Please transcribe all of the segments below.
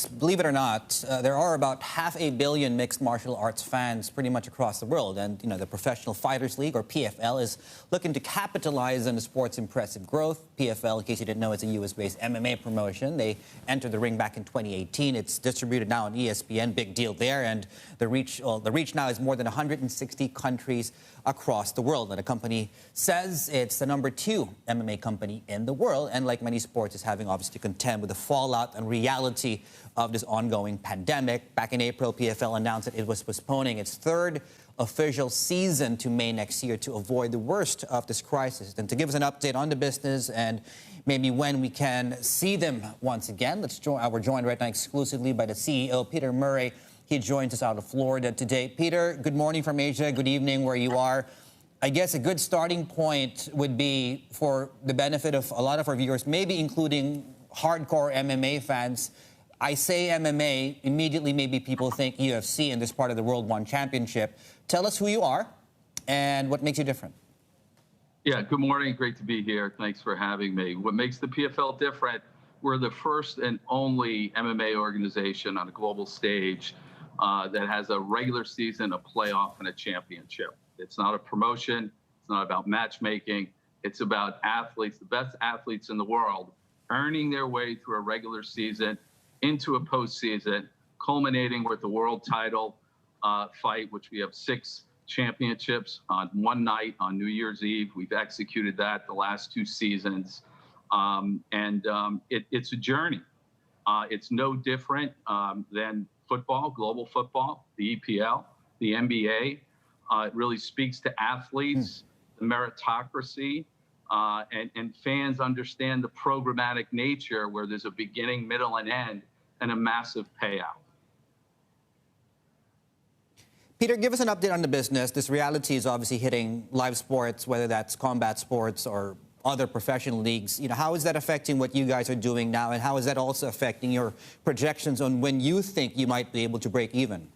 Believe it or not, there are about 500 million mixed martial arts fans pretty much across the world. And, the Professional Fighters League, or PFL, is looking to capitalize on the sport's impressive growth. PFL, in case you didn't know, is a U.S.-based MMA promotion. They entered the ring back in 2018. It's distributed now on ESPN. Big deal there. And the reach now is more than 160 countries across the world. And the company says it's the #2 MMA company in the world. And like many sports, is having obviously to contend with the fallout and reality of this ongoing pandemic. Back in April, PFL announced that it was postponing its third official season to May next year to avoid the worst of this crisis. And to give us an update on the business and maybe when we can see them once again, we're joined right now exclusively by the CEO, Peter Murray. He joins us out of Florida today. Peter, good morning from Asia. Good evening where you are. I guess a good starting point would be, for the benefit of a lot of our viewers, maybe including hardcore MMA fans. I say MMA, immediately maybe people think UFC and this part of the World One Championship. Tell us who you are and what makes you different. Yeah, good morning. Great to be here. Thanks for having me. What makes the PFL different, we're the first and only MMA organization on a global stage that has a regular season, a playoff, and a championship. It's not a promotion. It's not about matchmaking. It's about athletes, the best athletes in the world, earning their way through a regular season into a postseason, culminating with the world title fight, which we have 6 championships on one night on New Year's Eve. We've executed that the last 2 seasons. It's a journey. It's no different than football, global football, the EPL, the NBA. It really speaks to athletes, the meritocracy, and fans understand the programmatic nature where there's a beginning, middle, and end, and a massive payout. Peter, give us an update on the business. This reality is obviously hitting live sports, whether that's combat sports or other professional leagues. How is that affecting what you guys are doing now, and how is that also affecting your projections on when you think you might be able to break even?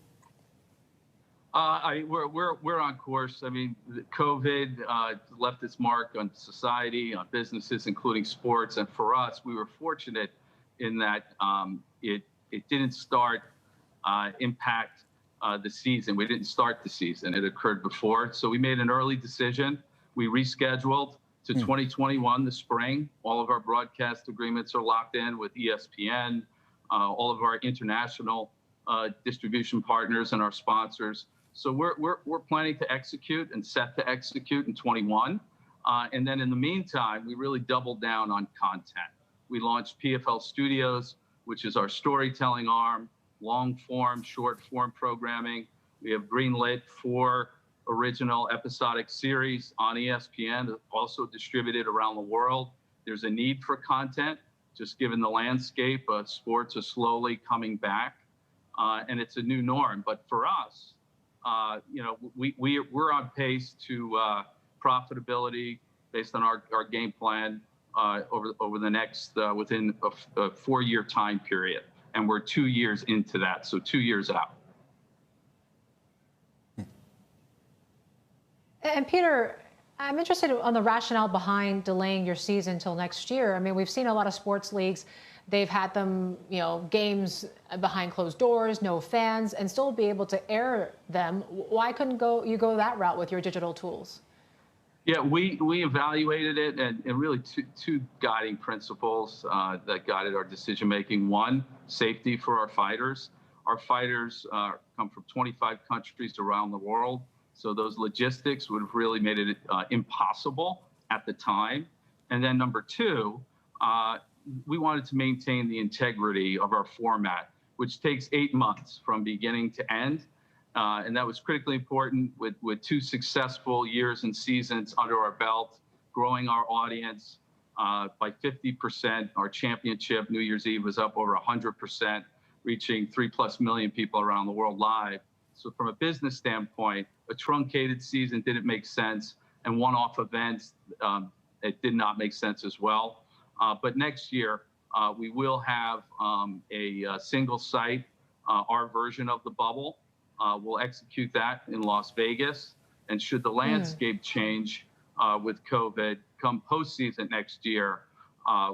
We're on course. I mean, COVID left its mark on society, on businesses, including sports. And for us, we were fortunate in that it didn't impact the season. We didn't start the season. It occurred before. So we made an early decision. We rescheduled to 2021, the spring. All of our broadcast agreements are locked in with ESPN, all of our international distribution partners and our sponsors. So we're planning to execute and set to execute in 21. And then in the meantime, we really doubled down on content. We launched PFL Studios, which is our storytelling arm, long form, short form programming. We have greenlit 4 original episodic series on ESPN, also distributed around the world. There's a need for content, just given the landscape. Sports are slowly coming back, and it's a new norm. But for us, we're on pace to profitability based on our game plan over the next within a 4-year time period, and we're 2 years into that, so 2 years out. And Peter, I'm interested on the rationale behind delaying your season until next year. I mean, we've seen a lot of sports leagues. They've had them, games behind closed doors, no fans, and still be able to air them. Why couldn't you go that route with your digital tools? Yeah, we evaluated it, and really two guiding principles that guided our decision making. One, safety for our fighters. Our fighters come from 25 countries around the world, so those logistics would have really made it impossible at the time. And then number 2, we wanted to maintain the integrity of our format, which takes 8 months from beginning to end. And that was critically important with 2 successful years and seasons under our belt, growing our audience by 50%. Our championship, New Year's Eve, was up over 100%, reaching 3+ million people around the world live. So from a business standpoint, a truncated season didn't make sense, and one-off events, it did not make sense as well. But next year, we will have a single site, our version of the bubble. We'll execute that in Las Vegas. And should the landscape change with COVID come postseason next year,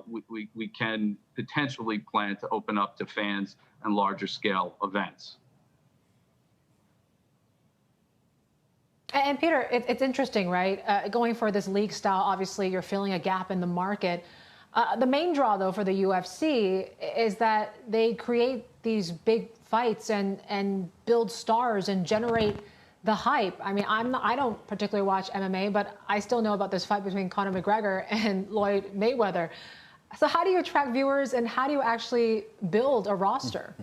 we can potentially plan to open up to fans and larger scale events. And Peter, it's interesting, right? Going for this league style, obviously you're filling a gap in the market. The main draw, though, for the UFC is that they create these big fights and build stars and generate the hype. I mean, I don't particularly watch MMA, but I still know about this fight between Conor McGregor and Floyd Mayweather. So how do you attract viewers, and how do you actually build a roster?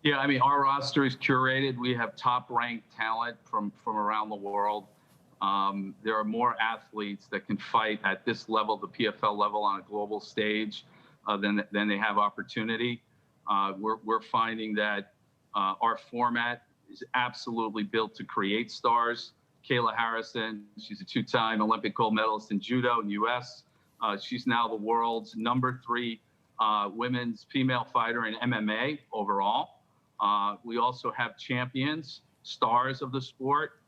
Yeah, I mean, our roster is curated. We have top-ranked talent from around the world. There are more athletes that can fight at this level, the PFL level, on a global stage than they have opportunity. We're finding that our format is absolutely built to create stars. Kayla Harrison, she's a two-time Olympic gold medalist in judo in the U.S. She's now the world's #3 women's female fighter in MMA overall. We also have champions, stars of the sport,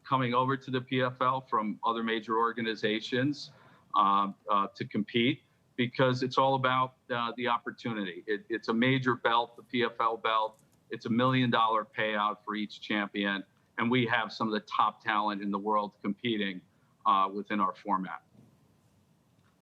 coming over to the PFL from other major organizations to compete, because it's all about the opportunity. It's a major belt, the PFL belt. It's $1 million payout for each champion, and we have some of the top talent in the world competing within our format.